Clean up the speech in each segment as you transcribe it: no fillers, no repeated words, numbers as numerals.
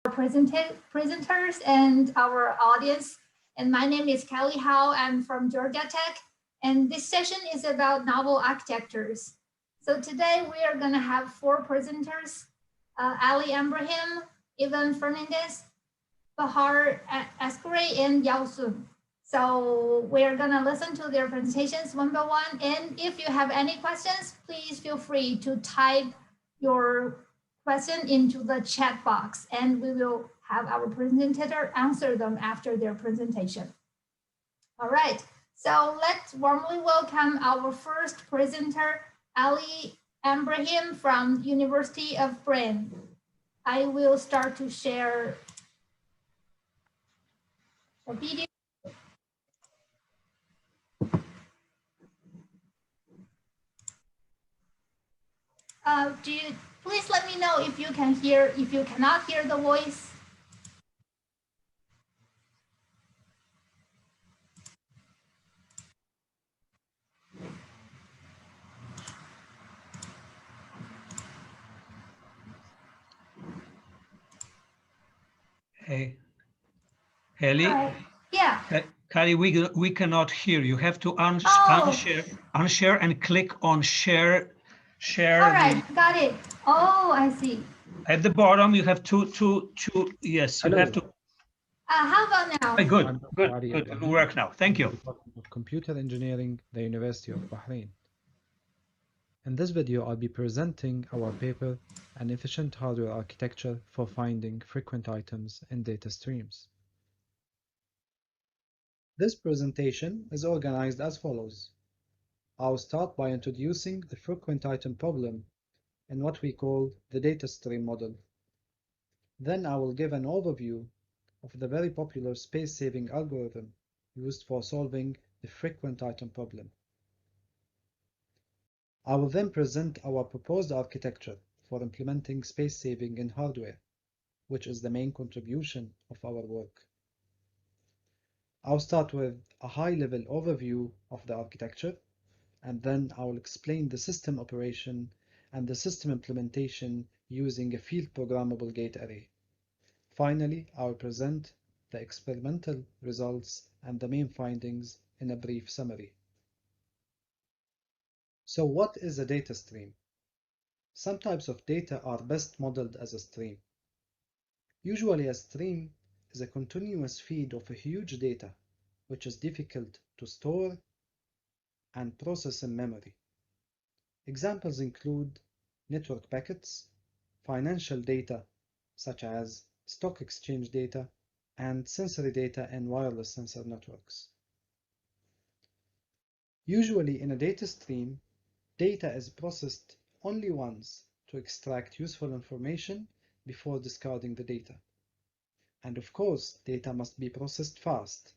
presenters and our audience. And my name is Kelly Howe. I'm from Georgia Tech. And this session is about novel architectures. So today we are going to have 4 presenters, Ali Ibrahim, Ivan Fernandez, Bahar Askari, and Yao Sun. So we're going to listen to their presentations one by one. And if you have any questions, please feel free to type your question into the chat box, and we will have our presenter answer them after their presentation. All right, so let's warmly welcome our first presenter, Ali Ibrahim from University of Brain. I will start to share the video. Please let me know if you can hear, if you cannot hear the voice. Hey, Ellie? Yeah. Kali, we cannot hear. You have to unshare and click on share. All right, got it. Oh, I see. At the bottom, you have two. Yes, you have to. How about now? Good. It will work now. Thank you. Department of Computer Engineering, the University of Bahrain. In this video, I'll be presenting our paper, An Efficient Hardware Architecture for Finding Frequent Items in Data Streams. This presentation is organized as follows. I'll start by introducing the frequent item problem in what we call the data stream model. Then I will give an overview of the very popular space-saving algorithm used for solving the frequent item problem. I will then present our proposed architecture for implementing space saving in hardware, which is the main contribution of our work. I'll start with a high-level overview of the architecture, and then I will explain the system operation and the system implementation using a field programmable gate array. Finally, I will present the experimental results and the main findings in a brief summary. So what is a data stream? Some types of data are best modeled as a stream. Usually a stream is a continuous feed of a huge data, which is difficult to store and process in memory. Examples include network packets, financial data such as stock exchange data, and sensory data in wireless sensor networks. Usually in a data stream, data is processed only once to extract useful information before discarding the data. And of course, data must be processed fast.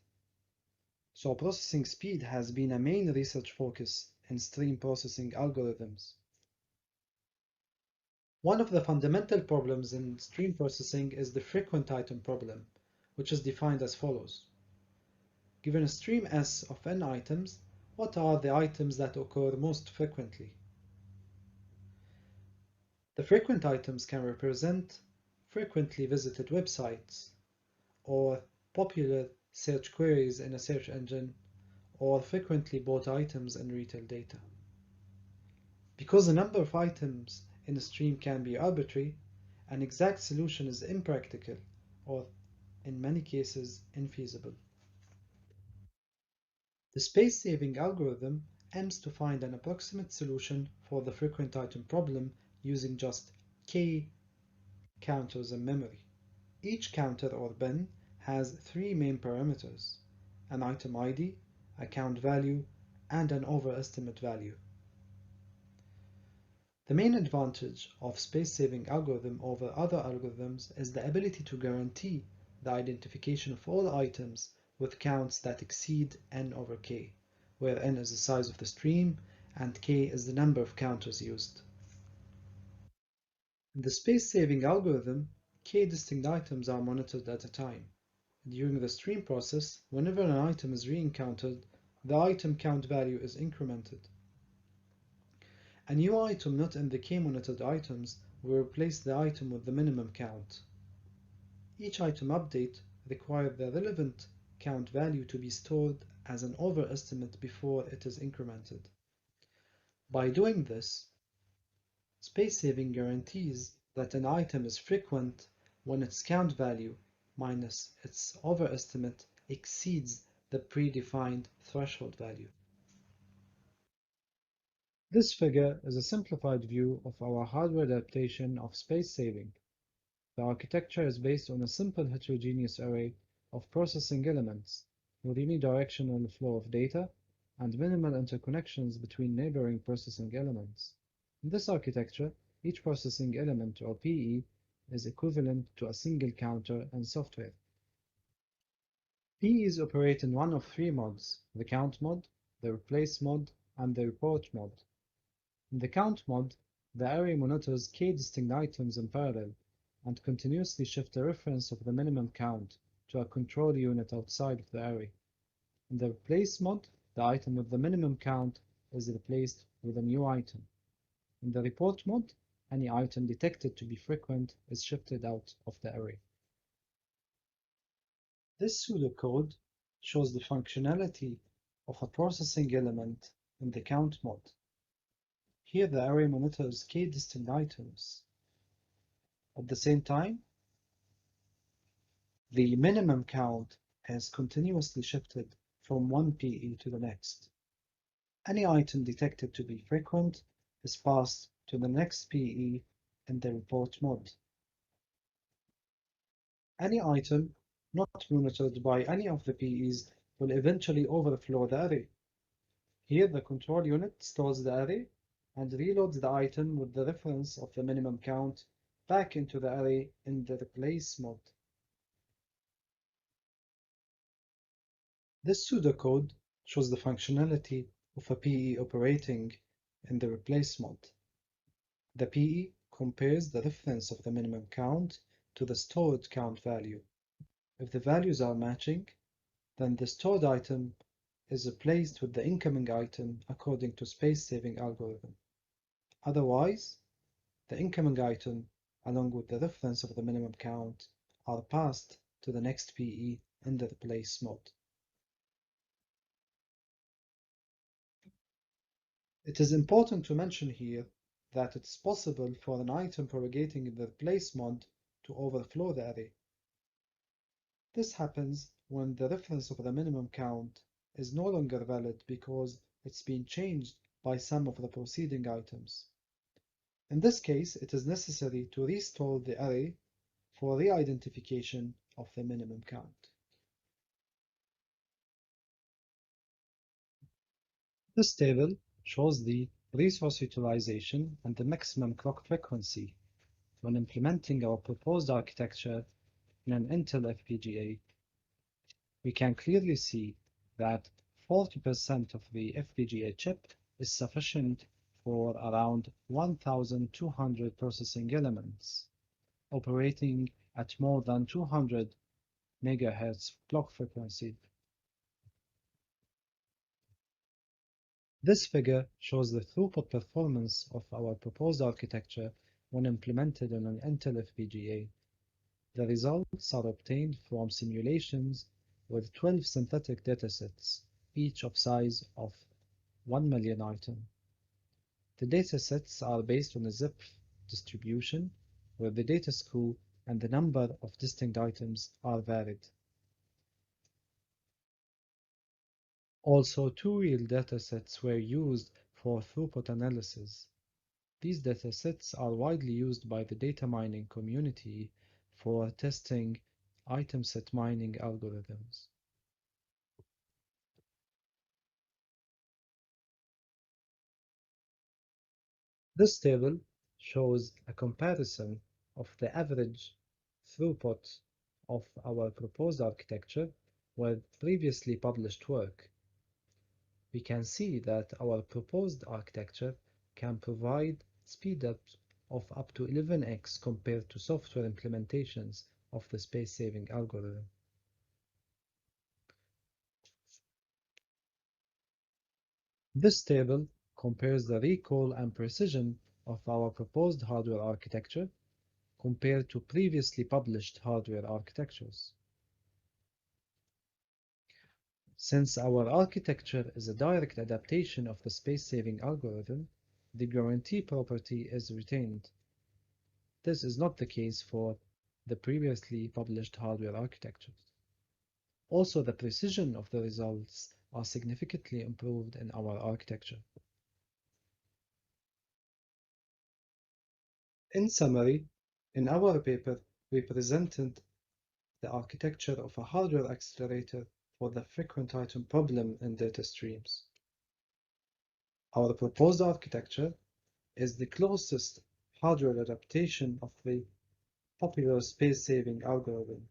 So processing speed has been a main research focus in stream processing algorithms. One of the fundamental problems in stream processing is the frequent item problem, which is defined as follows. Given a stream S of n items, what are the items that occur most frequently? The frequent items can represent frequently visited websites, or popular search queries in a search engine, or frequently bought items in retail data. Because the number of items in a stream can be arbitrary, an exact solution is impractical, or in many cases infeasible. The space-saving algorithm aims to find an approximate solution for the frequent item problem using just k counters in memory. Each counter or bin has 3 main parameters: an item ID, a count value, and an overestimate value. The main advantage of space-saving algorithm over other algorithms is the ability to guarantee the identification of all items with counts that exceed n over k, where n is the size of the stream and k is the number of counters used. In the space-saving algorithm, k distinct items are monitored at a time. During the stream process, whenever an item is re-encountered, the item count value is incremented. A new item not in the k-monitored items will replace the item with the minimum count. Each item update requires the relevant count value to be stored as an overestimate before it is incremented. By doing this, space saving guarantees that an item is frequent when its count value minus its overestimate exceeds the predefined threshold value. This figure is a simplified view of our hardware adaptation of space saving. The architecture is based on a simple heterogeneous array of processing elements with unidirectional flow of data and minimal interconnections between neighboring processing elements. In this architecture, each processing element, or PE, is equivalent to a single counter in software. PEs operate in one of three modes: the count mode, the replace mode, and the report mode. In the count mode, the array monitors k distinct items in parallel and continuously shifts the reference of the minimum count to a control unit outside of the array. In the replace mode, the item with the minimum count is replaced with a new item. In the report mode, any item detected to be frequent is shifted out of the array. This pseudocode shows the functionality of a processing element in the count mode. Here the array monitors k distinct items. At the same time, the minimum count is continuously shifted from one PE to the next. Any item detected to be frequent is passed to the next PE in the report mode. Any item not monitored by any of the PEs will eventually overflow the array. Here the control unit stores the array and reloads the item with the reference of the minimum count back into the array in the replace mode. This pseudocode shows the functionality of a PE operating in the replace mode. The PE compares the reference of the minimum count to the stored count value. If the values are matching, then the stored item is replaced with the incoming item according to space-saving algorithm. Otherwise, the incoming item, along with the reference of the minimum count, are passed to the next PE in the replace mode. It is important to mention here that it's possible for an item propagating in the replace mode to overflow the array. This happens when the reference of the minimum count is no longer valid because it's been changed by some of the preceding items. In this case, it is necessary to restore the array for re-identification of the minimum count. This table shows the resource utilization and the maximum clock frequency when implementing our proposed architecture in an Intel FPGA. We can clearly see that 40% of the FPGA chip is sufficient for around 1,200 processing elements, operating at more than 200 MHz clock frequency. This figure shows the throughput performance of our proposed architecture when implemented on an Intel FPGA. The results are obtained from simulations with 12 synthetic datasets, each of size of 1 million items. The datasets are based on a zip distribution, where the data skew and the number of distinct items are varied. Also, two real datasets were used for throughput analysis. These datasets are widely used by the data mining community for testing item set mining algorithms. This table shows a comparison of the average throughput of our proposed architecture with previously published work. We can see that our proposed architecture can provide speedup of up to 11x compared to software implementations of the space-saving algorithm. This table compares the recall and precision of our proposed hardware architecture compared to previously published hardware architectures. Since our architecture is a direct adaptation of the space-saving algorithm, the guarantee property is retained. This is not the case for the previously published hardware architectures. Also, the precision of the results are significantly improved in our architecture. In summary, in our paper, we presented the architecture of a hardware accelerator for the frequent item problem in data streams. Our proposed architecture is the closest hardware adaptation of the popular space-saving algorithm.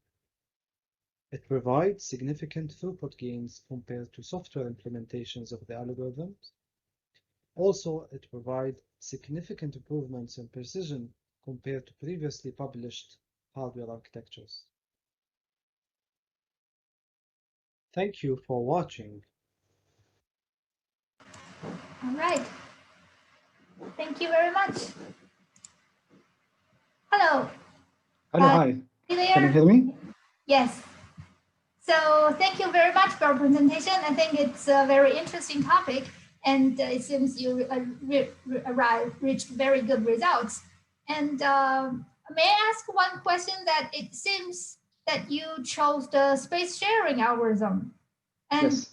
It provides significant throughput gains compared to software implementations of the algorithms. Also, it provides significant improvements in precision compared to previously published hardware architectures. Thank you for watching. All right. Thank you very much. Hello. Hello, hi. Can you hear me? Yes. So thank you very much for your presentation. I think it's a very interesting topic, and it seems you reached very good results. And may I ask one question? That it seems that you chose the space sharing algorithm. And Yes.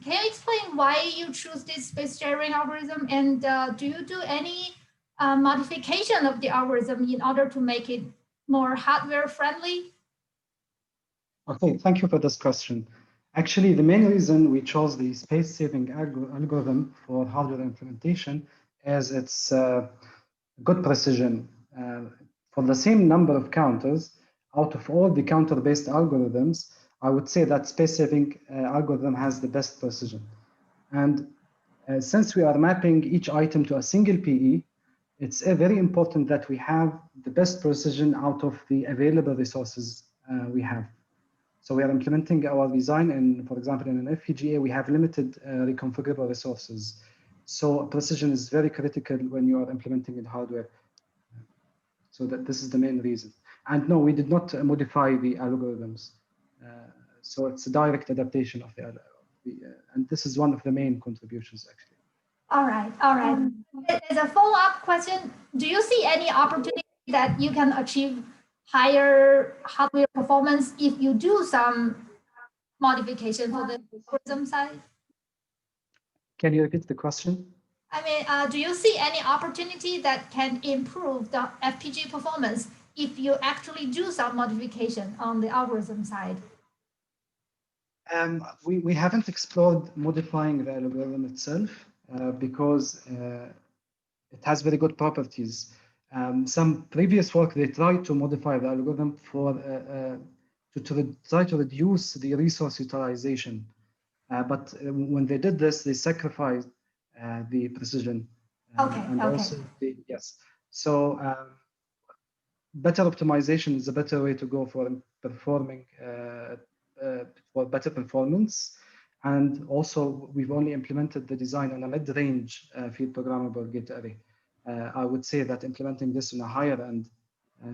can you explain why you choose this space sharing algorithm? And do you do any modification of the algorithm in order to make it more hardware friendly? Okay, thank you for this question. Actually, the main reason we chose the space-saving algorithm for hardware implementation is its good precision. For the same number of counters, out of all the counter-based algorithms, I would say that space-saving algorithm has the best precision. And since we are mapping each item to a single PE, it's very important that we have the best precision out of the available resources we have. So we are implementing our design, and for example, in an FPGA, we have limited reconfigurable resources. So precision is very critical when you are implementing in hardware. So that this is the main reason. And no, we did not modify the algorithms. So it's a direct adaptation of the and this is one of the main contributions, actually. All right, all right. As a follow-up question, do you see any opportunity that you can achieve higher hardware performance if you do some modification for the algorithm side? Can you repeat the question? I mean, do you see any opportunity that can improve the FPGA performance if you actually do some modification on the algorithm side? We haven't explored modifying the algorithm itself because it has very good properties. Some previous work, they tried to modify the algorithm for to try to reduce the resource utilization. But when they did this, they sacrificed the precision. And also yes. So better optimization is a better way to go for performing for better performance. And also, we've only implemented the design on a mid-range field programmable gate array. I would say that implementing this in a higher end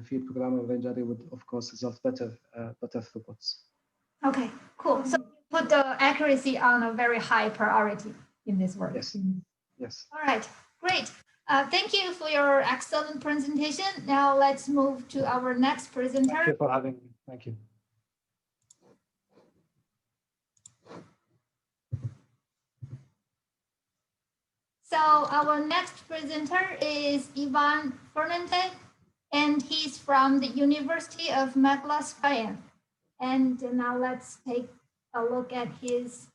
field programmable range array would, of course, result better throughputs. Okay, cool. So put the accuracy on a very high priority in this work. Yes. Yes. All right, great. Thank you for your excellent presentation. Now let's move to our next presenter. Thank you for having me. Thank you. So our next presenter is Ivan Fernandez, and he's from the University of Magna, Spain. And now let's take a look at his.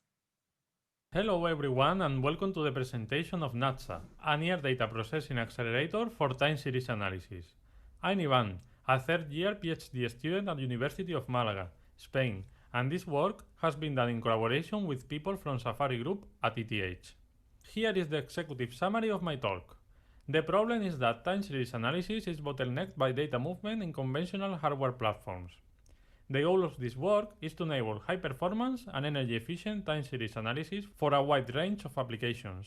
Hello everyone, and welcome to the presentation of NATSA, a near data processing accelerator for time series analysis. I'm Ivan, a third-year PhD student at the University of Malaga, Spain, and this work has been done in collaboration with people from Safari Group at ETH. Here is the executive summary of my talk. The problem is that time series analysis is bottlenecked by data movement in conventional hardware platforms. The goal of this work is to enable high performance and energy efficient time series analysis for a wide range of applications.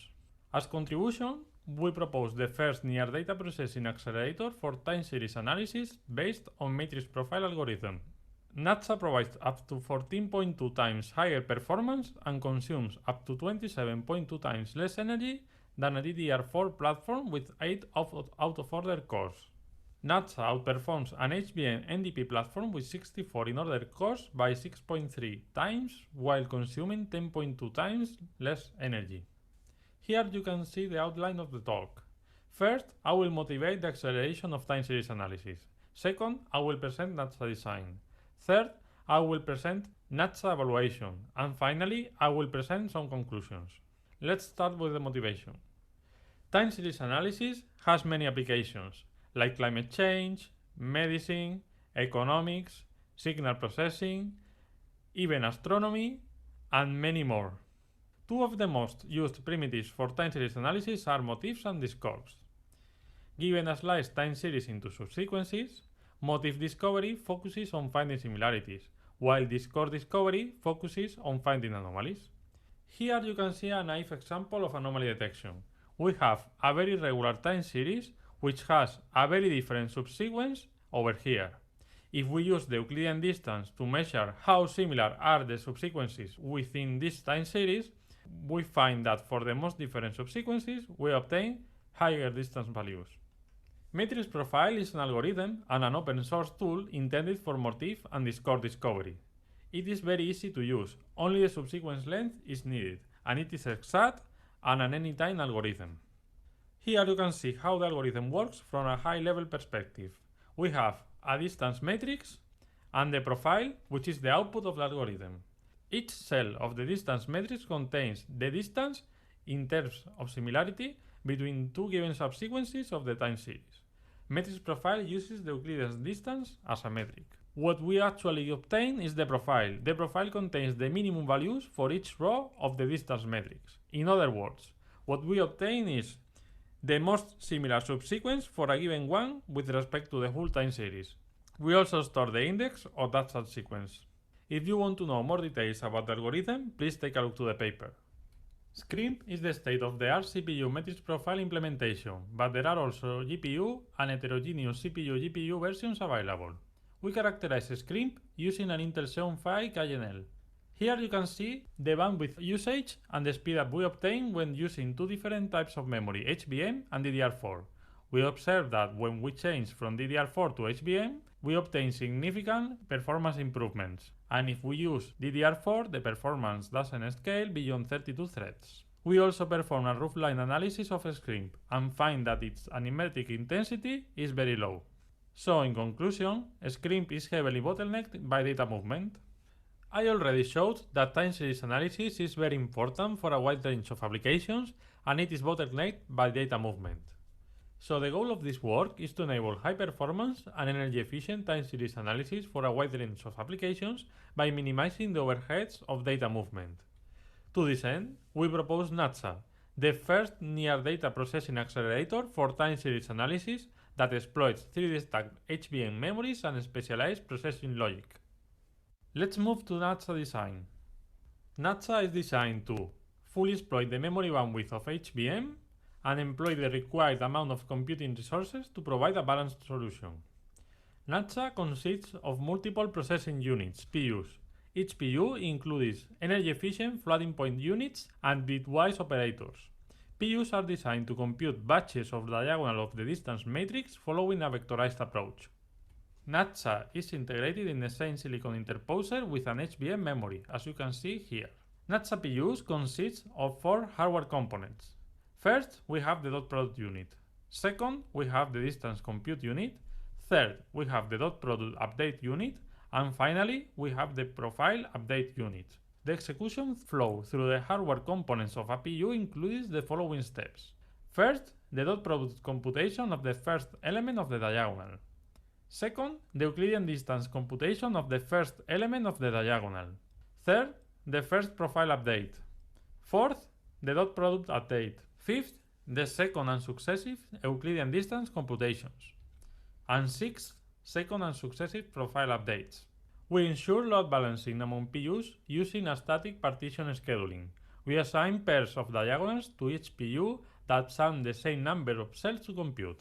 As contribution, we propose the first near data processing accelerator for time series analysis based on matrix profile algorithm. NATSA provides up to 14.2 times higher performance and consumes up to 27.2 times less energy than a DDR4 platform with 8 out-of-order cores. NATSA outperforms an HBM NDP platform with 64 in-order cores by 6.3 times while consuming 10.2 times less energy. Here you can see the outline of the talk. First, I will motivate the acceleration of time series analysis. Second, I will present NATSA design. Third, I will present NATSA evaluation. And finally, I will present some conclusions. Let's start with the motivation. Time series analysis has many applications, like climate change, medicine, economics, signal processing, even astronomy, and many more. Two of the most used primitives for time series analysis are Motifs and Discords. Given a sliced time series into subsequences, Motif discovery focuses on finding similarities, while Discord discovery focuses on finding anomalies. Here you can see a naive example of anomaly detection. We have a very regular time series which has a very different subsequence over here. If we use the Euclidean distance to measure how similar are the subsequences within this time series, we find that for the most different subsequences, we obtain higher distance values. Matrix Profile is an algorithm and an open source tool intended for Motif and Discord discovery. It is very easy to use, only the subsequence length is needed, and it is exact and an anytime algorithm. Here you can see how the algorithm works from a high-level perspective. We have a distance matrix and the profile, which is the output of the algorithm. Each cell of the distance matrix contains the distance in terms of similarity between two given subsequences of the time series. Matrix profile uses the Euclidean distance as a metric. What we actually obtain is the profile. The profile contains the minimum values for each row of the distance matrix. In other words, what we obtain is the most similar subsequence for a given one with respect to the whole time series. We also store the index of that subsequence. If you want to know more details about the algorithm, please take a look to the paper. SCRIMP is the state-of-the-art CPU matrix profile implementation, but there are also GPU and heterogeneous CPU-GPU versions available. We characterize SCRIMP using an Intel Xeon Phi KNL. Here you can see the bandwidth usage and the speedup we obtain when using two different types of memory, HBM and DDR4. We observe that when we change from DDR4 to HBM, we obtain significant performance improvements, and if we use DDR4, the performance doesn't scale beyond 32 threads. We also perform a rough-line analysis of SCRIMP and find that its animatic intensity is very low. So in conclusion, SCRIMP is heavily bottlenecked by data movement. I already showed that time series analysis is very important for a wide range of applications, and it is bottlenecked by data movement. So the goal of this work is to enable high performance and energy efficient time series analysis for a wide range of applications by minimizing the overheads of data movement. To this end, we propose NATSA, the first near data processing accelerator for time series analysis that exploits 3D stacked HBM memories and specialized processing logic. Let's move to NATSA design. NATSA is designed to fully exploit the memory bandwidth of HBM and employ the required amount of computing resources to provide a balanced solution. NATSA consists of multiple processing units, PUs. Each PU includes energy-efficient floating point units and bitwise operators. PUs are designed to compute batches of diagonal of the distance matrix following a vectorized approach. NATSA is integrated in the same silicon interposer with an HBM memory, as you can see here. NATSA PUs consist of 4 hardware components. First, we have the dot product unit. Second, we have the distance compute unit. Third, we have the dot product update unit. And finally, we have the profile update unit. The execution flow through the hardware components of a PU includes the following steps. First, the dot product computation of the first element of the diagonal. Second, the Euclidean distance computation of the first element of the diagonal. Third, the first profile update. Fourth, the dot product update. Fifth, the second and successive Euclidean distance computations. And sixth, second and successive profile updates. We ensure load balancing among PUs using a static partition scheduling. We assign pairs of diagonals to each PU that sum the same number of cells to compute.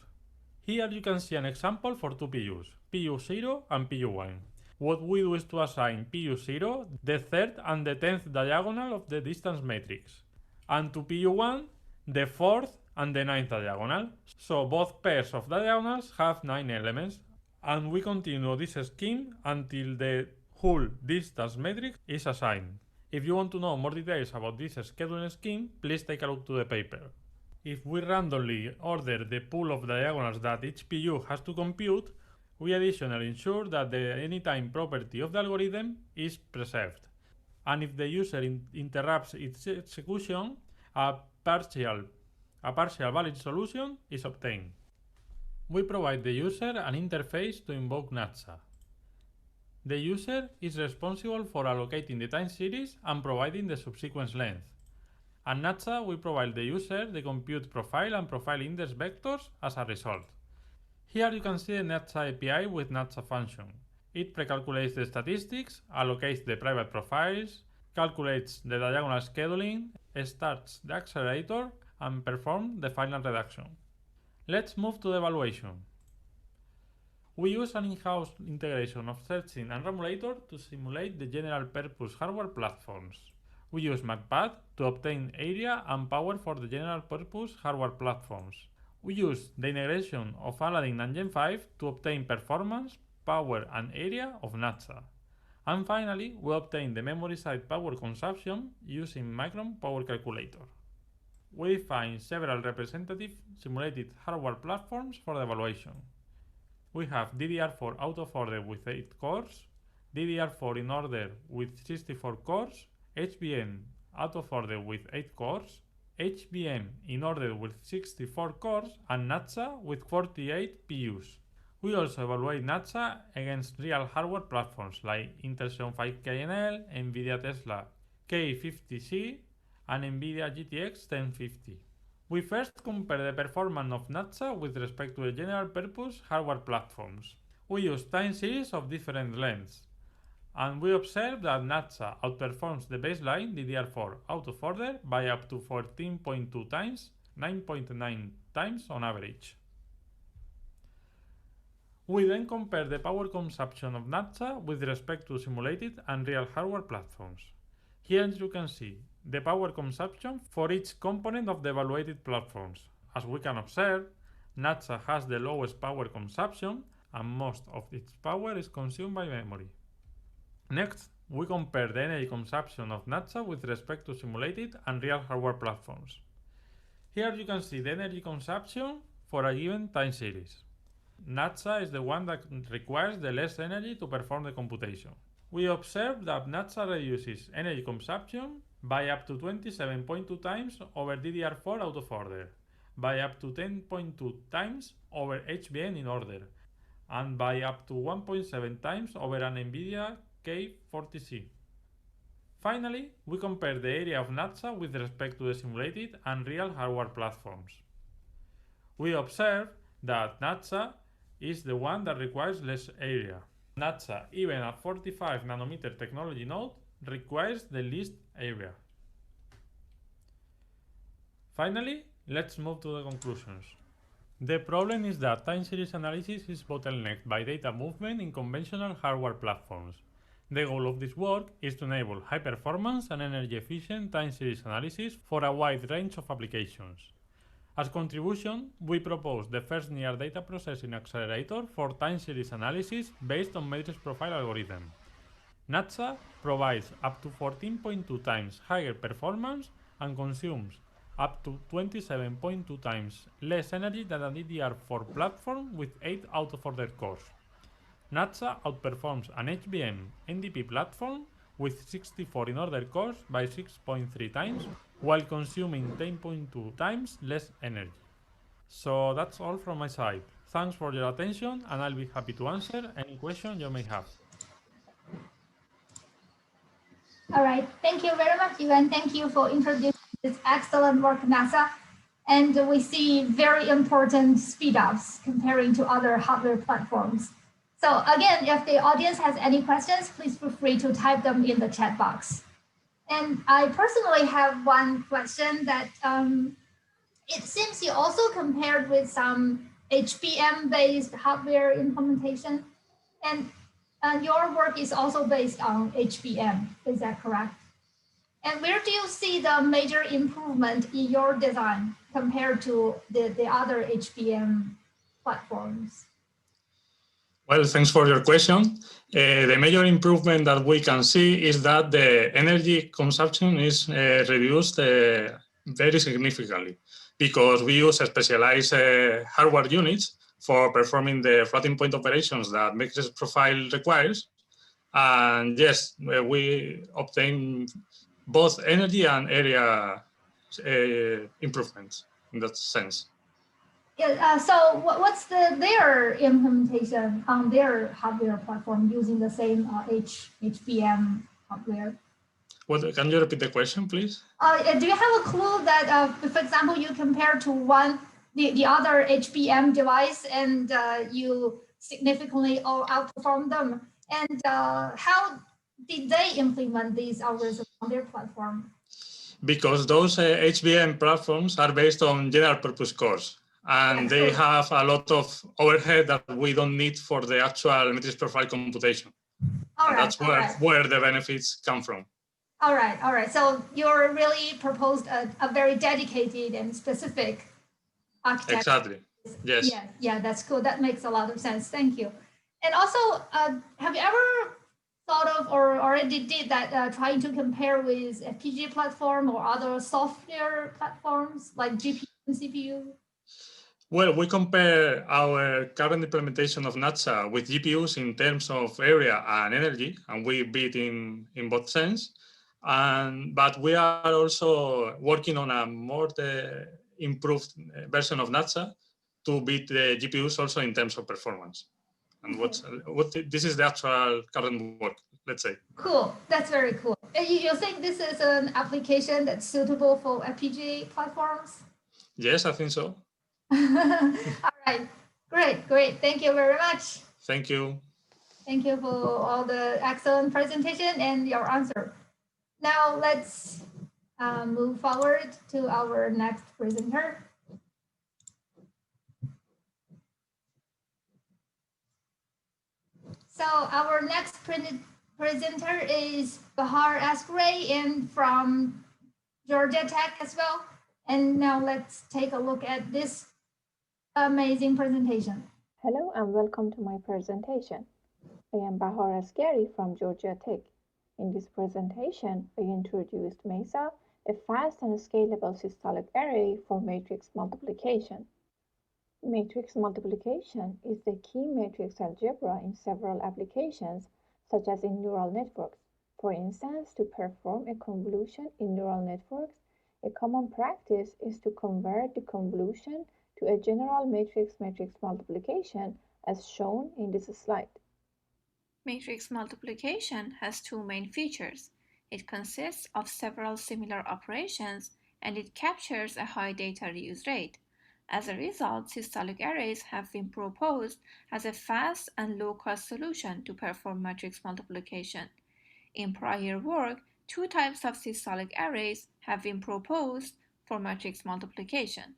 Here you can see an example for two PUs, PU0 and PU1. What we do is to assign PU0 the third and the 10th diagonal of the distance matrix, and to PU1 the fourth and the 9th diagonal. So both pairs of diagonals have 9 elements, and we continue this scheme until the whole distance matrix is assigned. If you want to know more details about this scheduling scheme, please take a look to the paper. If we randomly order the pool of diagonals that each PU has to compute, we additionally ensure that the anytime property of the algorithm is preserved. And if the user interrupts its execution, a partial valid solution is obtained. We provide the user an interface to invoke NATSA. The user is responsible for allocating the time series and providing the subsequence length. At NATSA, we provide the user the compute profile and profile index vectors as a result. Here you can see the NATSA API with NATSA function. It precalculates the statistics, allocates the private profiles, calculates the diagonal scheduling, starts the accelerator, and performs the final reduction. Let's move to the evaluation. We use an in-house integration of searching and Ramulator to simulate the general-purpose hardware platforms. We use MacPath to obtain area and power for the general-purpose hardware platforms. We use the integration of Aladdin and Gen 5 to obtain performance, power, and area of NATSA. And finally, we obtain the memory side power consumption using Micron Power Calculator. We define several representative simulated hardware platforms for the evaluation. We have DDR4 out of order with 8 cores, DDR4 in order with 64 cores, HBM out of order with 8 cores, HBM in order with 64 cores, and NATSA with 48 PUs. We also evaluate NATSA against real hardware platforms like Intel 7500KNL, NVIDIA Tesla K50C, and NVIDIA GTX 1050. We first compare the performance of NATSA with respect to the general-purpose hardware platforms. We use time series of different lengths, and we observe that NATSA outperforms the baseline DDR4 out of order by up to 14.2 times, 9.9 times on average. We then compare the power consumption of NATSA with respect to simulated and real hardware platforms. Here you can see the power consumption for each component of the evaluated platforms. As we can observe, NATSA has the lowest power consumption, and most of its power is consumed by memory. Next, we compare the energy consumption of NATSA with respect to simulated and real hardware platforms. Here you can see the energy consumption for a given time series. NATSA is the one that requires the less energy to perform the computation. We observe that NATSA reduces energy consumption by up to 27.2 times over DDR4 out of order, by up to 10.2 times over HBM in order, and by up to 1.7 times over an NVIDIA K40C. Finally, we compare the area of NATSA with respect to the simulated and real hardware platforms. We observe that NATSA is the one that requires less area. NATSA, even at 45 nanometer technology node, requires the least area. Finally, let's move to the conclusions. The problem is that time series analysis is bottlenecked by data movement in conventional hardware platforms. The goal of this work is to enable high performance and energy efficient time series analysis for a wide range of applications. As contribution, we propose the first near data processing accelerator for time series analysis based on matrix profile algorithm. NATSA provides up to 14.2 times higher performance and consumes up to 27.2 times less energy than a DDR4 platform with 8 out-of-order cores. NATSA outperforms an HBM NDP platform with 64 in-order cores by 6.3 times, while consuming 10.2 times less energy. So that's all from my side. Thanks for your attention, and I'll be happy to answer any question you may have. All right, thank you very much, Ivan. Thank you for introducing this excellent work, NATSA. And we see very important speed ups comparing to other hardware platforms. So again, if the audience has any questions, please feel free to type them in the chat box. And I personally have one question that it seems you also compared with some HBM-based hardware implementation, and your work is also based on HBM. Is that correct? And where do you see the major improvement in your design compared to the other HBM platforms? Well, thanks for your question. The major improvement that we can see is that the energy consumption is reduced very significantly because we use specialized hardware units for performing the floating point operations that Matrix Profile requires. And yes, we obtain both energy and area improvements in that sense. Yeah, so what's their implementation on their hardware platform using the same HBM hardware? What, can you repeat the question, please? Do you have a clue that, for example, you compare to the other HBM device and you significantly outperform them? And how did they implement these algorithms on their platform? Because those HBM platforms are based on general purpose cores, and they have a lot of overhead that we don't need for the actual matrix profile computation. That's where the benefits come from. All right. So you're really proposed a very dedicated and specific architecture. Exactly. Yes. Yeah, that's cool. That makes a lot of sense. Thank you. And also, have you ever thought of or already did that trying to compare with FPGA platform or other software platforms like GPU and CPU? Well, we compare our current implementation of NATSA with GPUs in terms of area and energy, and we beat in both sense. But we are also working on a more improved version of NATSA to beat the GPUs also in terms of performance. And this is the actual current work, let's say. Cool, that's very cool. And you think this is an application that's suitable for FPGA platforms? Yes, I think so. All right, great. Thank you very much. Thank you. Thank you for all the excellent presentation and your answer. Now let's move forward to our next presenter. So our next presenter is Bahar Asghari and from Georgia Tech as well. And now let's take a look at this amazing presentation. Hello and welcome to my presentation. I am Bahar Asghari from Georgia Tech. In this presentation, I introduced MESA, a fast and scalable systolic array for matrix multiplication. Matrix multiplication is the key matrix algebra in several applications, such as in neural networks. For instance, to perform a convolution in neural networks, a common practice is to convert the convolution to a general matrix multiplication as shown in this slide. Matrix multiplication has two main features. It consists of several similar operations and it captures a high data reuse rate. As a result, systolic arrays have been proposed as a fast and low-cost solution to perform matrix multiplication. In prior work, two types of systolic arrays have been proposed for matrix multiplication.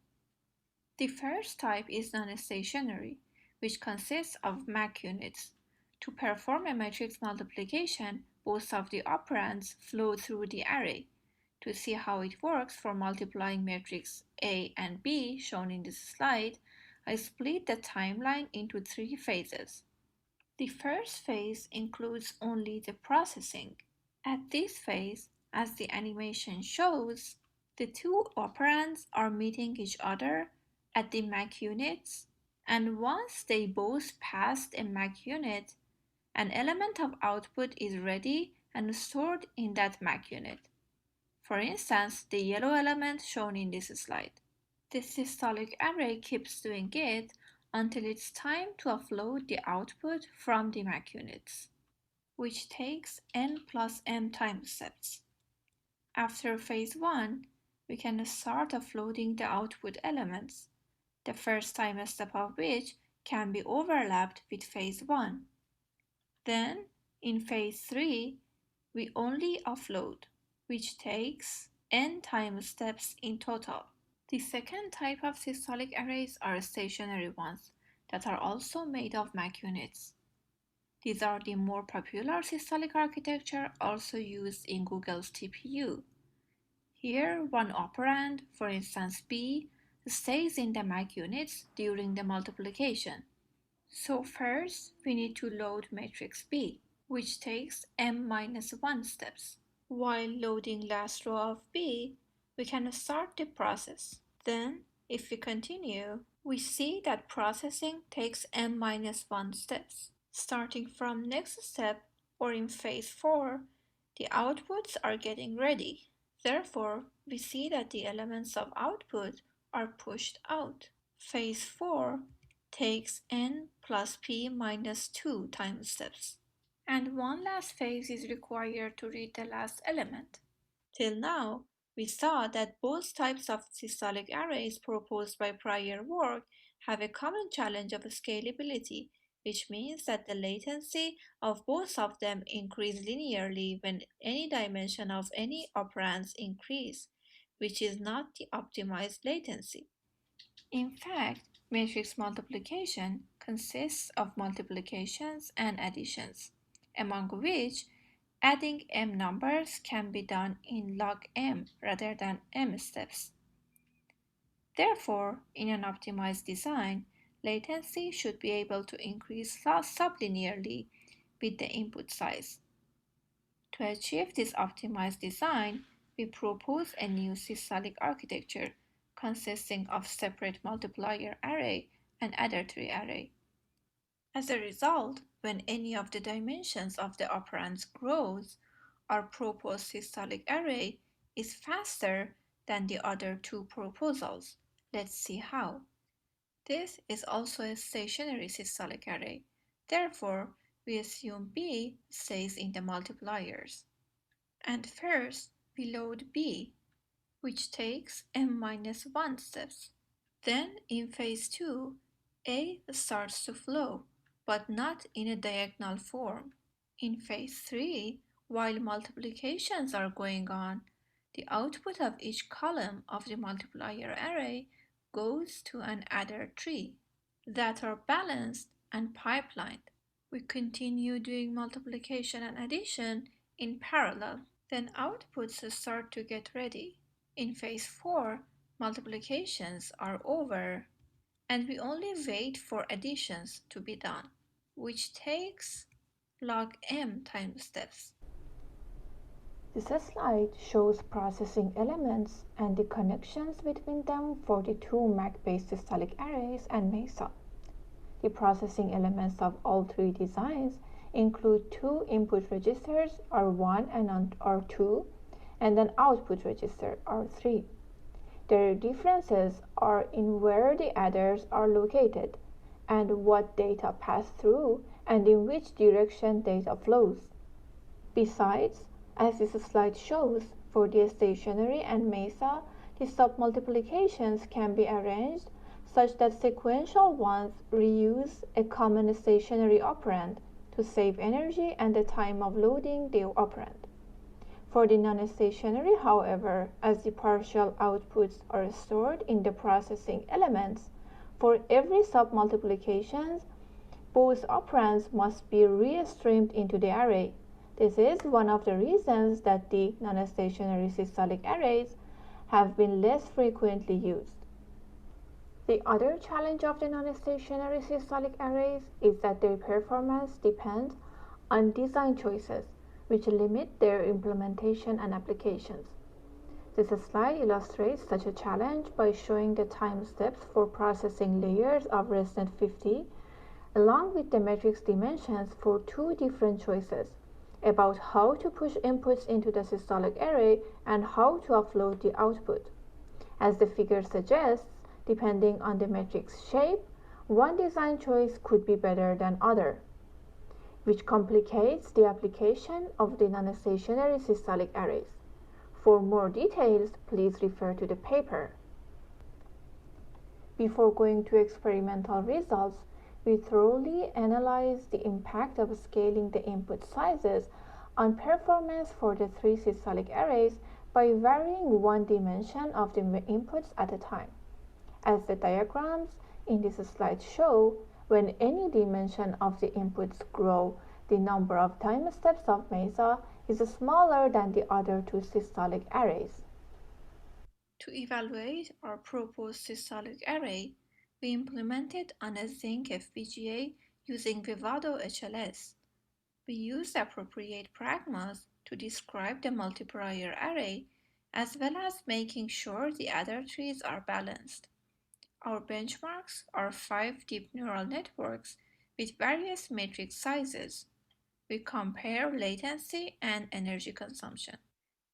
The first type is non-stationary, which consists of MAC units. To perform a matrix multiplication, both of the operands flow through the array. To see how it works for multiplying matrix A and B, shown in this slide, I split the timeline into three phases. The first phase includes only the processing. At this phase, as the animation shows, the two operands are meeting each other at the MAC units, and once they both passed a MAC unit, an element of output is ready and stored in that MAC unit. For instance, the yellow element shown in this slide. The systolic array keeps doing it until it's time to offload the output from the MAC units, which takes n plus m time steps. After phase 1, we can start offloading the output elements, the first time step of which can be overlapped with phase 1. Then, in phase 3, we only offload, which takes n time steps in total. The second type of systolic arrays are stationary ones that are also made of MAC units. These are the more popular systolic architecture also used in Google's TPU. Here, one operand, for instance B, stays in the MAC units during the multiplication. So first, we need to load matrix B, which takes m-1 steps. While loading last row of B, we can start the process. Then, if we continue, we see that processing takes m-1 steps. Starting from next step, or in phase 4, the outputs are getting ready. Therefore, we see that the elements of output are pushed out. Phase 4 takes n plus p minus 2 time steps. And one last phase is required to read the last element. Till now, we saw that both types of systolic arrays proposed by prior work have a common challenge of scalability, which means that the latency of both of them increase linearly when any dimension of any operands increase, which is not the optimized latency. In fact, matrix multiplication consists of multiplications and additions, among which adding m numbers can be done in log m rather than m steps. Therefore, in an optimized design, latency should be able to increase sublinearly with the input size. To achieve this optimized design, we propose a new systolic architecture consisting of separate multiplier array and adder tree array. As a result, when any of the dimensions of the operands grows, our proposed systolic array is faster than the other two proposals. Let's see how. This is also a stationary systolic array. Therefore, we assume B stays in the multipliers. And first, we load B, which takes m-1 steps. Then, in phase 2, A starts to flow, but not in a diagonal form. In phase 3, while multiplications are going on, the output of each column of the multiplier array goes to an adder tree that are balanced and pipelined. We continue doing multiplication and addition in parallel. Then outputs start to get ready. In phase 4, multiplications are over and we only wait for additions to be done, which takes log m time steps. This slide shows processing elements and the connections between them for the two MAC-based systolic arrays and MESA. The processing elements of all three designs include two input registers R1 and R2 and an output register R3. Their differences are in where the adders are located and what data pass through and in which direction data flows. Besides, as this slide shows, for the stationary and MESA, the submultiplications can be arranged such that sequential ones reuse a common stationary operand to save energy and the time of loading the operand. For the non-stationary, however, as the partial outputs are stored in the processing elements, for every submultiplication, both operands must be re-streamed into the array. This is one of the reasons that the non-stationary systolic arrays have been less frequently used. The other challenge of the non-stationary systolic arrays is that their performance depends on design choices, which limit their implementation and applications. This slide illustrates such a challenge by showing the time steps for processing layers of ResNet 50, along with the matrix dimensions for two different choices about how to push inputs into the systolic array and how to offload the output. As the figure suggests, depending on the matrix shape, one design choice could be better than other, which complicates the application of the non-stationary systolic arrays. For more details, please refer to the paper. Before going to experimental results, we thoroughly analyzed the impact of scaling the input sizes on performance for the three systolic arrays by varying one dimension of the inputs at a time. As the diagrams in this slide show, when any dimension of the inputs grow, the number of time steps of MESA is smaller than the other two systolic arrays. To evaluate our proposed systolic array, we implemented an async FPGA using Vivado HLS. We used appropriate pragmas to describe the multiprior array, as well as making sure the adder trees are balanced. Our benchmarks are 5 deep neural networks with various matrix sizes. We compare latency and energy consumption.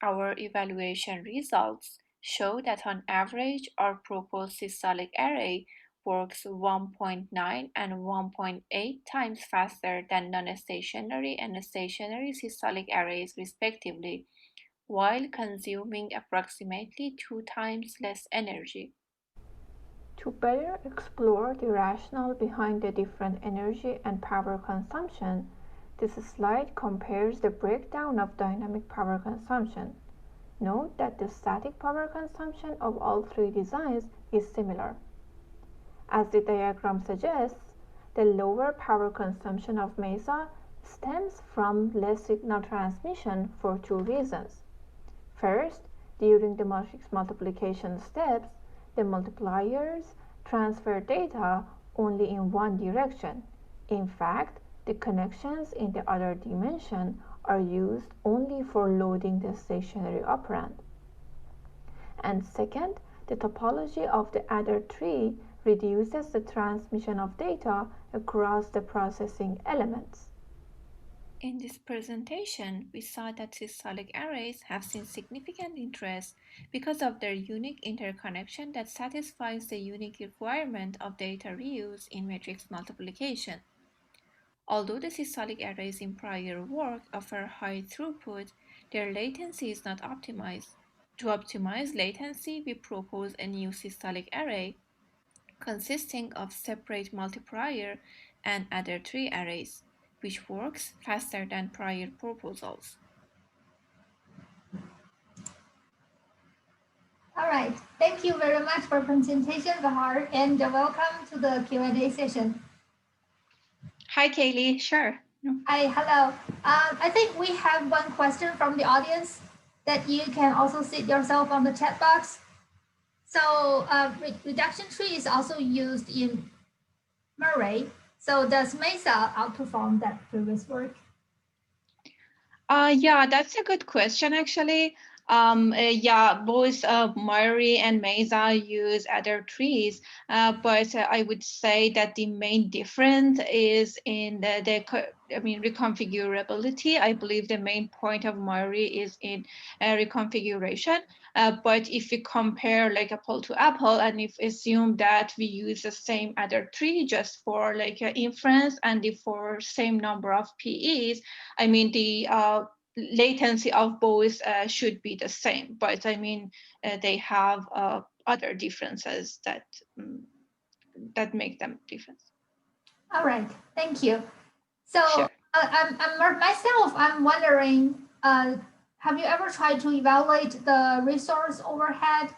Our evaluation results show that on average, our proposed systolic array works 1.9 and 1.8 times faster than non-stationary and stationary systolic arrays respectively, while consuming approximately 2 times less energy. To better explore the rationale behind the different energy and power consumption, this slide compares the breakdown of dynamic power consumption. Note that the static power consumption of all three designs is similar. As the diagram suggests, the lower power consumption of MESA stems from less signal transmission for two reasons. First, during the matrix multiplication steps, the multipliers transfer data only in one direction. In fact, the connections in the other dimension are used only for loading the stationary operand. And second, the topology of the adder tree reduces the transmission of data across the processing elements. In this presentation, we saw that systolic arrays have seen significant interest because of their unique interconnection that satisfies the unique requirement of data reuse in matrix multiplication. Although the systolic arrays in prior work offer high throughput, their latency is not optimized. To optimize latency, we propose a new systolic array consisting of separate multiprior and adder tree arrays, which works faster than prior proposals. All right, thank you very much for presentation, Bahar, and welcome to the Q&A session. Hi, Kaylee. Sure. Hi, hello. I think we have one question from the audience that you can also sit yourself on the chat box. So reduction tree is also used in Murray. So does MESA outperform that previous work? Yeah, that's a good question, actually. Yeah, both Murray and MESA use adder trees, but I would say that the main difference is in the reconfigurability. I believe the main point of Murray is in reconfiguration. But if we compare like apple to apple, and if assume that we use the same adder tree just for like inference and for same number of PEs, I mean the latency of both should be the same, but I mean they have other differences that that make them different. All right, thank you. So Sure. I'm wondering, have you ever tried to evaluate the resource overhead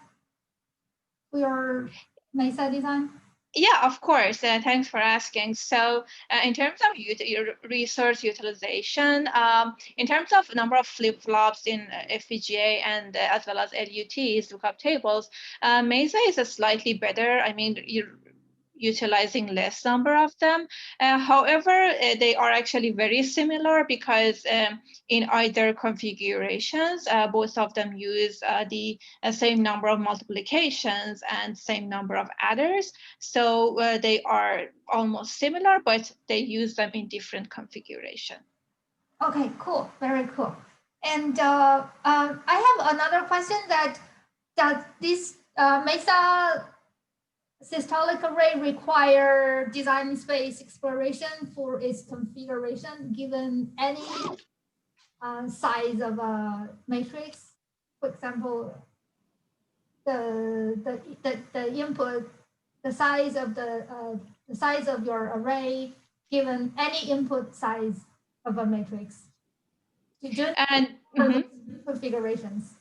for your MESA design? Yeah, of course. Thanks for asking. So in terms of your resource utilization, in terms of number of flip-flops in FPGA and as well as LUTs, lookup tables, MESA is slightly better. I mean, you're utilizing less number of them. However, they are actually very similar because in either configurations, both of them use the same number of multiplications and same number of adders. So they are almost similar, but they use them in different configuration. Okay, cool, very cool. And I have another question that does this MESA systolic array require design space exploration for its configuration given any size of a matrix? For example, the input, the size of your array given any input size of a matrix. And configurations.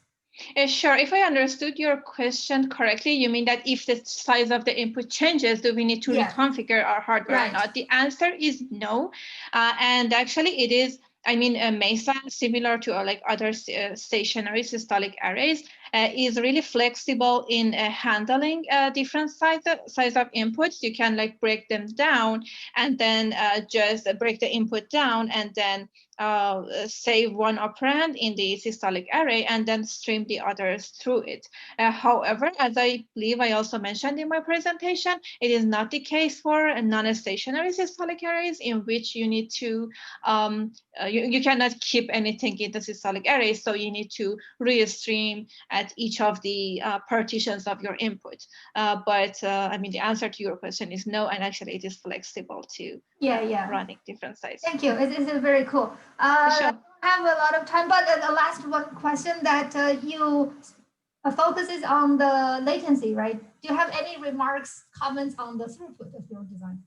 Sure. If I understood your question correctly, you mean that if the size of the input changes, do we need to reconfigure our hardware or not? The answer is no. And actually, it is. I mean, MESA, similar to like other stationary systolic arrays, is really flexible in handling different size of inputs. You can like break them down and then just break the input down and then save one operand in the systolic array and then stream the others through it. However, as I believe I also mentioned in my presentation, it is not the case for non-stationary systolic arrays in which you need to, you cannot keep anything in the systolic array, so you need to restream at each of the partitions of your input. But I mean, the answer to your question is no, and actually it is flexible to running different sizes. Thank you. It is very cool. Sure. I have a lot of time, but the last one question that you focuses on the latency, right? Do you have any remarks, comments on the throughput of your design?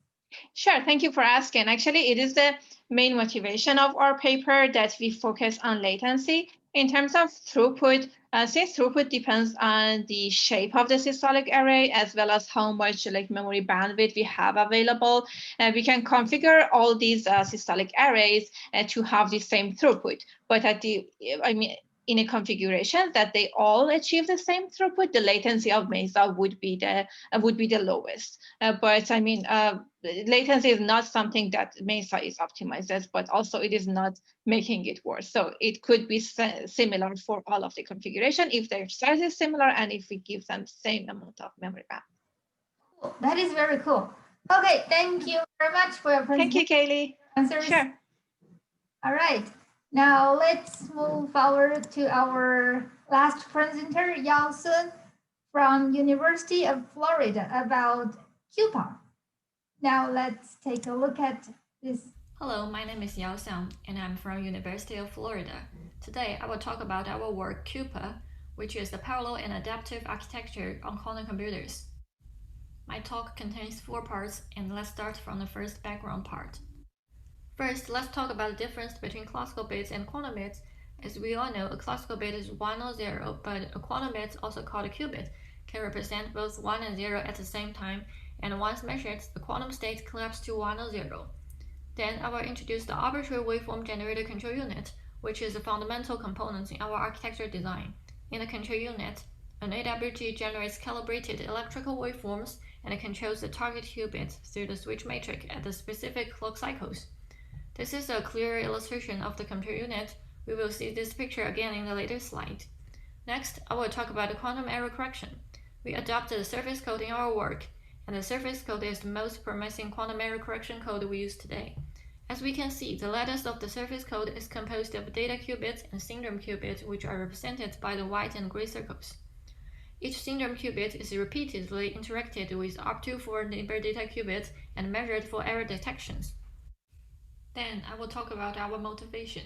Sure, thank you for asking. Actually, it is the main motivation of our paper that we focus on latency. In terms of throughput, since throughput depends on the shape of the systolic array as well as how much like memory bandwidth we have available, we can configure all these systolic arrays to have the same throughput. But at the, in a configuration that they all achieve the same throughput, the latency of MESA would be the lowest. But I mean, latency is not something that MESA is optimized as, but also it is not making it worse. So it could be similar for all of the configuration if their size is similar and if we give them same amount of memory bandwidth. Cool. That is very cool. Okay, thank you very much for your presentation. Thank you, Kaylee. Answers. Sure. All right. Now let's move forward to our last presenter, Yao Sun from University of Florida about QuPAA. Now let's take a look at this. Hello, my name is Yao Sun, and I'm from University of Florida. Today, I will talk about our work QuPAA, which is the parallel and adaptive architecture on quantum computers. My talk contains 4 parts, and let's start from the first background part. First, let's talk about the difference between classical bits and quantum bits. As we all know, a classical bit is 1 or 0, but a quantum bit, also called a qubit, can represent both 1 and 0 at the same time, and once measured, the quantum state collapses to 1 or 0. Then I will introduce the arbitrary waveform generator control unit, which is a fundamental component in our architecture design. In the control unit, an AWG generates calibrated electrical waveforms and controls the target qubit through the switch matrix at the specific clock cycles. This is a clear illustration of the computer unit. We will see this picture again in the later slide. Next, I will talk about the quantum error correction. We adopted the surface code in our work, and the surface code is the most promising quantum error correction code we use today. As we can see, the lattice of the surface code is composed of data qubits and syndrome qubits, which are represented by the white and gray circles. Each syndrome qubit is repeatedly interacted with up to 4 neighbor data qubits and measured for error detections. Then I will talk about our motivation.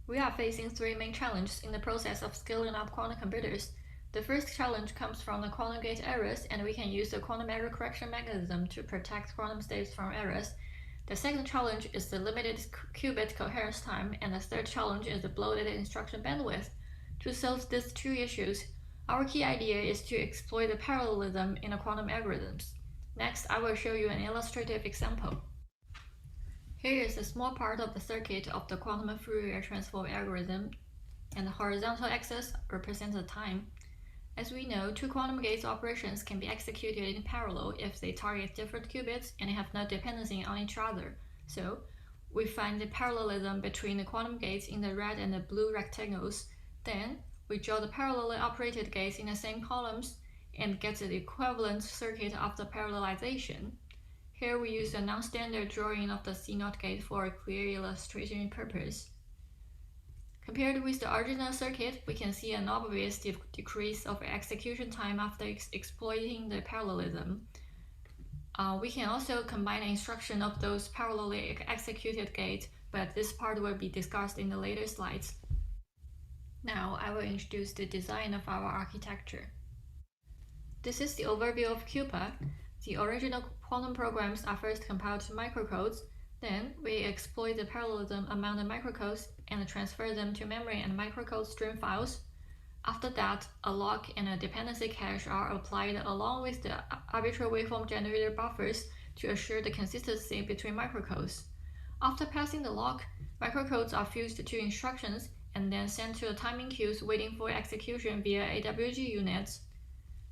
We are facing 3 main challenges in the process of scaling up quantum computers. The first challenge comes from the quantum gate errors, and we can use the quantum error correction mechanism to protect quantum states from errors. The second challenge is the limited qubit coherence time, and the third challenge is the bloated instruction bandwidth. To solve these 2 issues, our key idea is to exploit the parallelism in the quantum algorithms. Next, I will show you an illustrative example. Here is a small part of the circuit of the quantum Fourier transform algorithm, and the horizontal axis represents the time. As we know, 2 quantum gates operations can be executed in parallel if they target different qubits and have no dependency on each other. So, we find the parallelism between the quantum gates in the red and the blue rectangles. Then, we draw the parallelly operated gates in the same columns and get the equivalent circuit of the parallelization. Here we use a non-standard drawing of the C0 gate for a clear illustration purpose. Compared with the original circuit, we can see an obvious decrease of execution time after exploiting the parallelism. We can also combine the instruction of those parallelly executed gates, but this part will be discussed in the later slides. Now I will introduce the design of our architecture. This is the overview of QuPAA. The original quantum programs are first compiled to microcodes. Then we exploit the parallelism among the microcodes and transfer them to memory and microcode stream files. After that, a lock and a dependency cache are applied along with the arbitrary waveform generator buffers to assure the consistency between microcodes. After passing the lock, microcodes are fused to instructions and then sent to the timing queues waiting for execution via AWG units.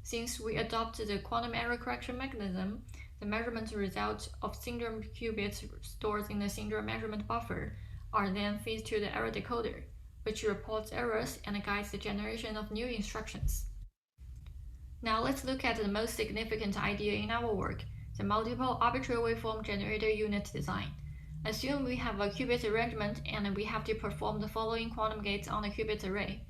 Since we adopted the quantum error correction mechanism, the measurement results of syndrome qubits stored in the syndrome measurement buffer are then fed to the error decoder, which reports errors and guides the generation of new instructions. Now let's look at the most significant idea in our work, the multiple arbitrary waveform generator unit design. Assume we have a qubit arrangement and we have to perform the following quantum gates on a qubit array.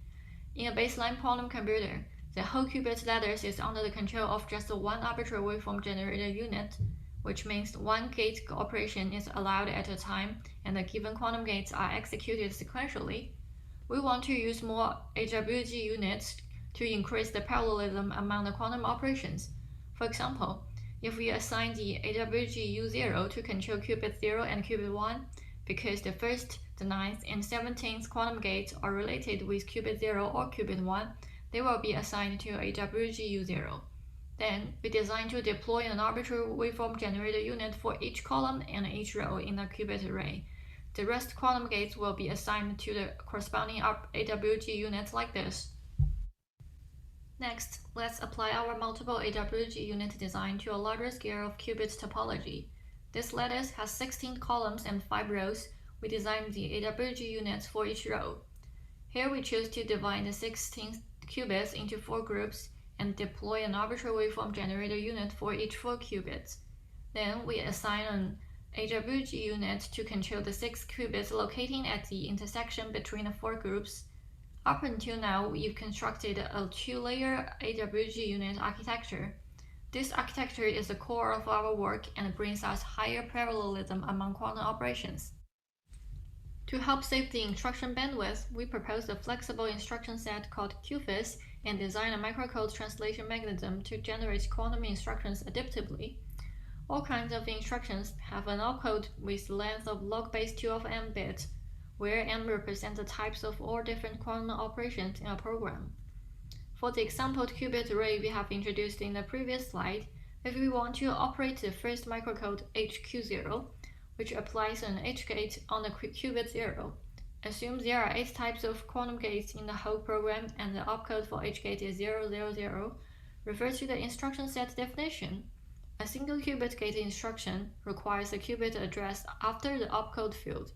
In a baseline quantum computer, the whole qubit lattice is under the control of just one arbitrary waveform generator unit, which means one gate operation is allowed at a time and the given quantum gates are executed sequentially. We want to use more AWG units to increase the parallelism among the quantum operations. For example, if we assign the AWG U0 to control qubit 0 and qubit 1, because the first, the 9th, and 17th quantum gates are related with qubit 0 or qubit 1, they will be assigned to AWG U0. Then, we design to deploy an arbitrary waveform generator unit for each column and each row in the qubit array. The rest quantum gates will be assigned to the corresponding AWG units like this. Next, let's apply our multiple AWG unit design to a larger scale of qubit topology. This lattice has 16 columns and 5 rows. We designed the AWG units for each row. Here we choose to divide the 16 qubits into 4 groups and deploy an arbitrary waveform generator unit for each 4 qubits. Then we assign an AWG unit to control the 6 qubits locating at the intersection between the 4 groups. Up until now, we've constructed a 2-layer AWG unit architecture. This architecture is the core of our work and brings us higher parallelism among quantum operations. To help save the instruction bandwidth, we proposed a flexible instruction set called QFIS and designed a microcode translation mechanism to generate quantum instructions adaptively. All kinds of instructions have an opcode with length of log base 2 of m bits, where m represents the types of all different quantum operations in a program. For the example qubit array we have introduced in the previous slide, if we want to operate the first microcode HQ0, which applies an H gate on the qubit 0, assume there are 8 types of quantum gates in the whole program and the opcode for H gate is 000, refers to the instruction set definition. A single qubit gate instruction requires a qubit address after the opcode field.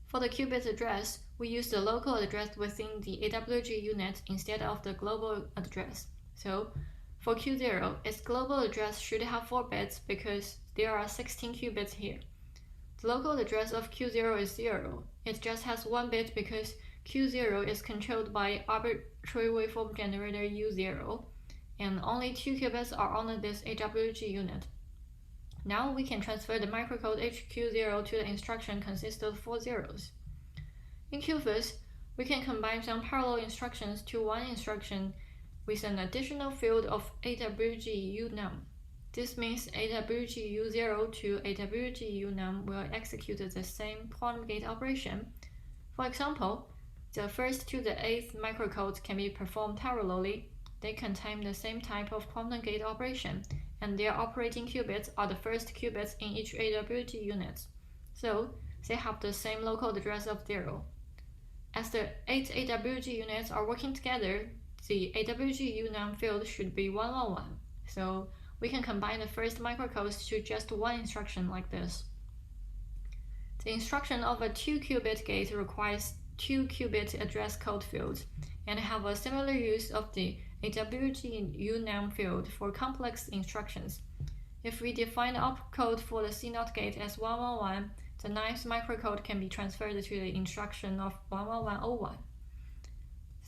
For the qubit address, we use the local address within the AWG unit instead of the global address. So, for Q0, its global address should have 4 bits because there are 16 qubits here. The local address of Q0 is 0. It just has 1 bit because Q0 is controlled by arbitrary waveform generator U0, and only 2 qubits are on this AWG unit. Now we can transfer the microcode HQ0 to the instruction consist of 4 zeros. In QFIS, we can combine some parallel instructions to one instruction with an additional field of AWG UNUM. This means AWG U0 to AWG UNUM will execute the same quantum gate operation. For example, the first to the 8th microcodes can be performed parallelly. They contain the same type of quantum gate operation, and their operating qubits are the first qubits in each AWG unit. So, they have the same local address of 0. As the 8 AWG units are working together, the AWG UNUM field should be 111. So, we can combine the first microcodes to just one instruction like this. The instruction of a 2-qubit gate requires 2 qubit address code fields and have a similar use of the AWG UNUM field for complex instructions. If we define the opcode for the C0 gate as 111, the 9th microcode can be transferred to the instruction of 11101.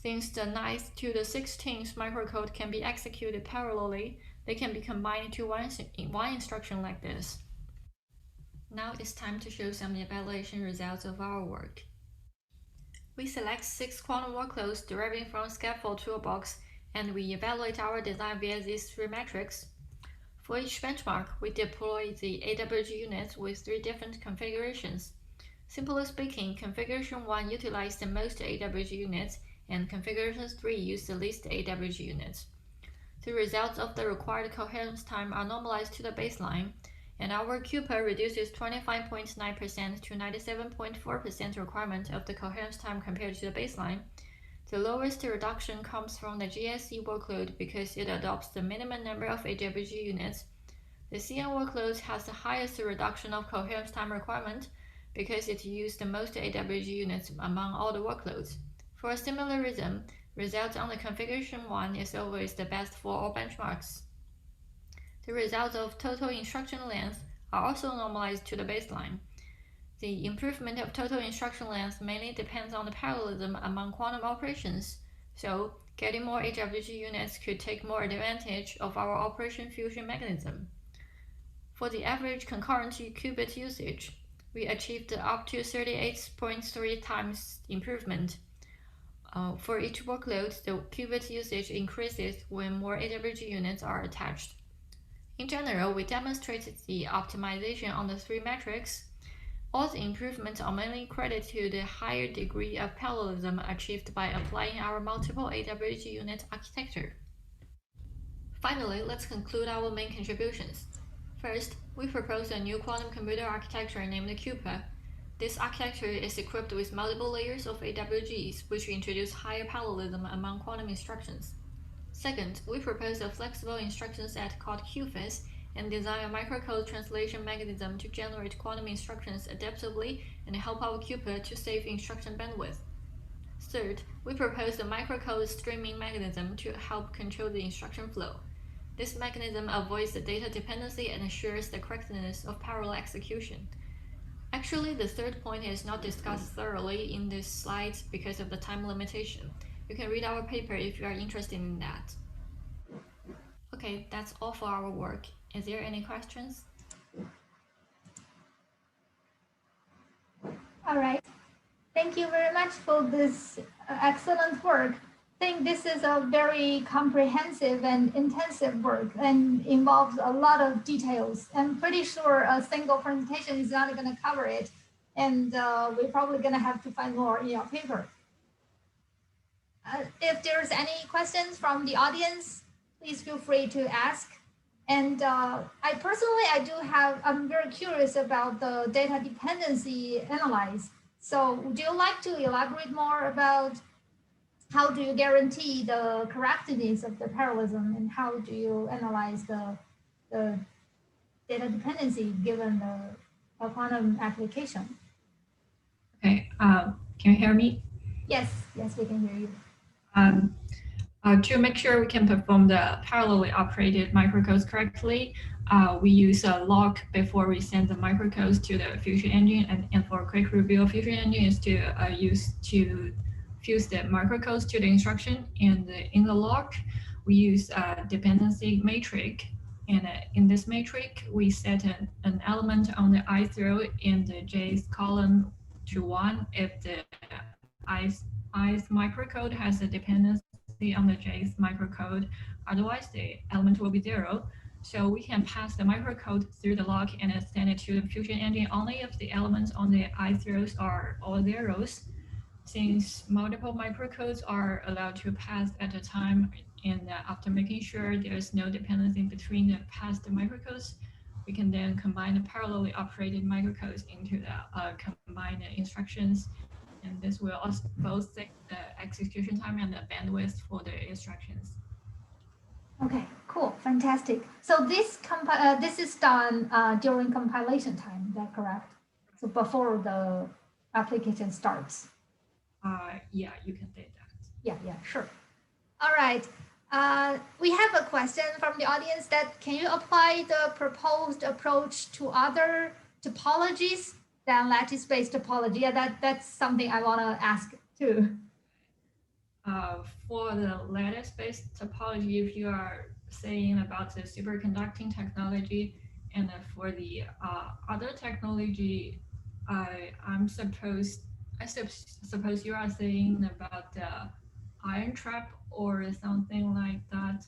Since the 9th to the 16th microcode can be executed parallelly, they can be combined into one instruction like this. Now it's time to show some evaluation results of our work. We select 6 quantum workloads deriving from Scaffold Toolbox, and we evaluate our design via these 3 metrics. For each benchmark, we deploy the AWG units with 3 different configurations. Simply speaking, configuration 1 utilized the most AWG units and configuration 3 use the least AWG units. The results of the required coherence time are normalized to the baseline, and our QuPAA reduces 25.9% to 97.4% requirement of the coherence time compared to the baseline. The lowest reduction comes from the GSC workload because it adopts the minimum number of AWG units. The CN workload has the highest reduction of coherence time requirement because it used the most AWG units among all the workloads. For a similar reason, results on the configuration 1 is always the best for all benchmarks. The results of total instruction length are also normalized to the baseline. The improvement of total instruction length mainly depends on the parallelism among quantum operations, so getting more AWG units could take more advantage of our operation fusion mechanism. For the average concurrent qubit usage, we achieved up to 38.3 times improvement. For each workload, the qubit usage increases when more AWG units are attached. In general, we demonstrated the optimization on the 3 metrics. All the improvements are mainly credited to the higher degree of parallelism achieved by applying our multiple AWG unit architecture. Finally, let's conclude our main contributions. First, we propose a new quantum computer architecture named QuPAA. This architecture is equipped with multiple layers of AWGs, which introduce higher parallelism among quantum instructions. Second, we propose a flexible instruction set called QFIS and design a microcode translation mechanism to generate quantum instructions adaptively and help our QuPAA to save instruction bandwidth. Third, we propose a microcode streaming mechanism to help control the instruction flow. This mechanism avoids the data dependency and ensures the correctness of parallel execution. Actually, the third point is not discussed thoroughly in this slide because of the time limitation. You can read our paper if you are interested in that. Okay, that's all for our work. Is there any questions? All right. Thank you very much for this excellent work. I think this is a very comprehensive and intensive work and involves a lot of details. I'm pretty sure a single presentation is not going to cover it. And we're probably going to have to find more in your paper. If there's any questions from the audience, please feel free to ask. And I'm very curious about the data dependency analysis. So would you like to elaborate more about how do you guarantee the correctness of the parallelism and how do you analyze the data dependency given the quantum application? Okay, can you hear me? Yes, we can hear you. To make sure we can perform the parallelly operated microcodes correctly, we use a lock before we send the microcodes to the Fusion Engine, and for a quick review of Fusion Engine is to fuse the microcodes to the instruction, and in the lock we use a dependency matrix, and in this matrix we set an element on the ith row in the jth column to 1 if the ith microcode has a dependency on the jth microcode, otherwise the element will be 0. So we can pass the microcode through the lock and send it to the Fusion Engine only if the elements on the ith rows are all zeros. Since multiple microcodes are allowed to pass at a time, and after making sure there's no dependency between the passed microcodes, we can then combine the parallelly operated microcodes into the combined instructions. And this will also both save the execution time and the bandwidth for the instructions. Okay, cool, fantastic. So this is done during compilation time, is that correct? So before the application starts. Yeah, you can say that. Yeah, sure. All right. We have a question from the audience that can you apply the proposed approach to other topologies than lattice-based topology? Yeah, that's something I want to ask too. For the lattice-based topology, if you are saying about the superconducting technology, and for the other technology, I suppose you are saying about the ion trap or something like that.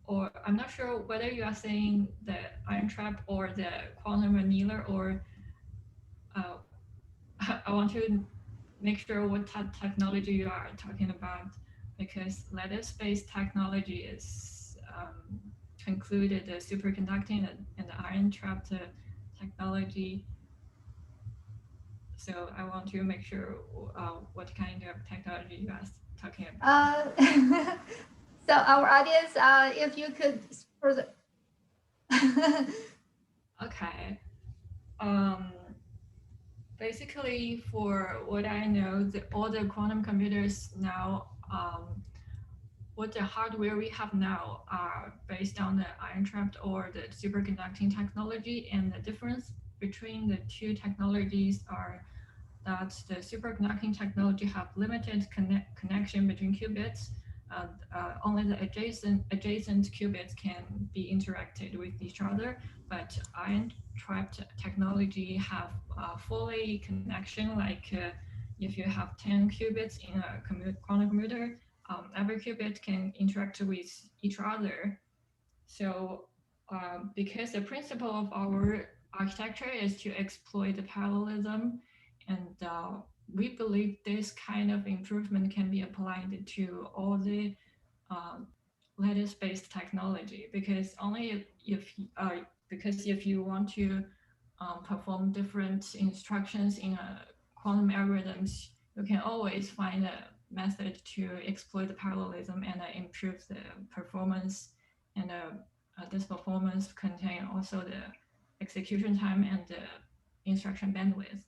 Or I'm not sure whether you are saying the ion trap or the quantum annealer, or I want to make sure what technology you are talking about, because lattice-based technology is included the superconducting and the ion-trapped technology. So I want to make sure what kind of technology you are talking about. So our audience, if you could further. Okay. Basically, for what I know, all the quantum computers now, what the hardware we have now are based on the ion-trapped or the superconducting technology, and the difference between the two technologies are that the superconducting technology have limited connection between qubits. Only the adjacent qubits can be interacted with each other, but ion-trapped technology have fully connection. Like if you have 10 qubits in a quantum computer, every qubit can interact with each other. So because the principle of our architecture is to exploit the parallelism, and we believe this kind of improvement can be applied to all the lattice-based technology, because only if you want to perform different instructions in quantum algorithms, you can always find a method to exploit the parallelism and improve the performance. And this performance contain also the execution time and the instruction bandwidth.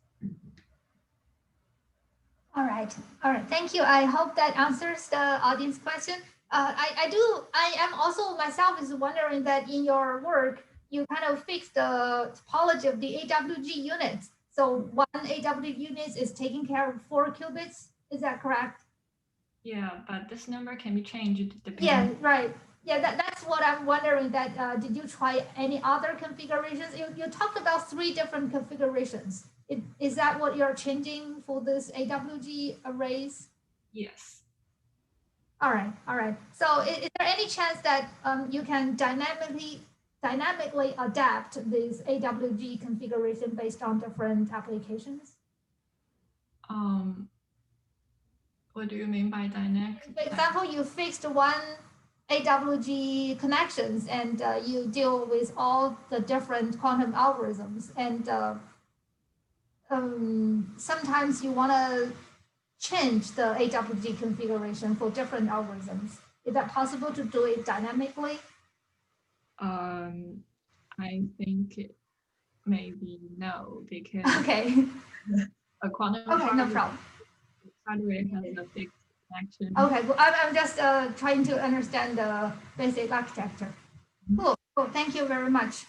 All right. Thank you. I hope that answers the audience question. I am also myself is wondering that in your work, you kind of fix the topology of the AWG units. So one AWG unit is taking care of 4 qubits. Is that correct? Yeah, but this number can be changed depending. Yeah, right. Yeah, that's what I'm wondering. That did you try any other configurations? You talked about 3 different configurations. Is that what you're changing for this AWG arrays? Yes. All right. So is there any chance that you can dynamically adapt this AWG configuration based on different applications? What do you mean by dynamic? For example, you fixed one AWG connections and you deal with all the different quantum algorithms, and sometimes you want to change the AWG configuration for different algorithms. Is that possible to do it dynamically? I think maybe no, because okay. A quantum okay, no problem. Hardware has a fixed connection. Okay, well, I'm just trying to understand the basic architecture. Cool. Thank you very much.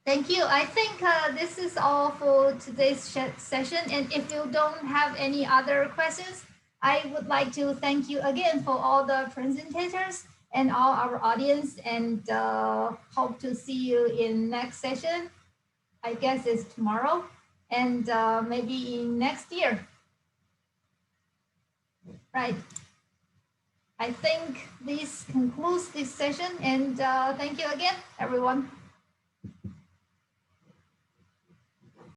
Thank you. I think this is all for today's session. And if you don't have any other questions, I would like to thank you again for all the presentators and all our audience, and hope to see you in next session. I guess it's tomorrow, and maybe in next year. Right. I think this concludes this session, and thank you again, everyone.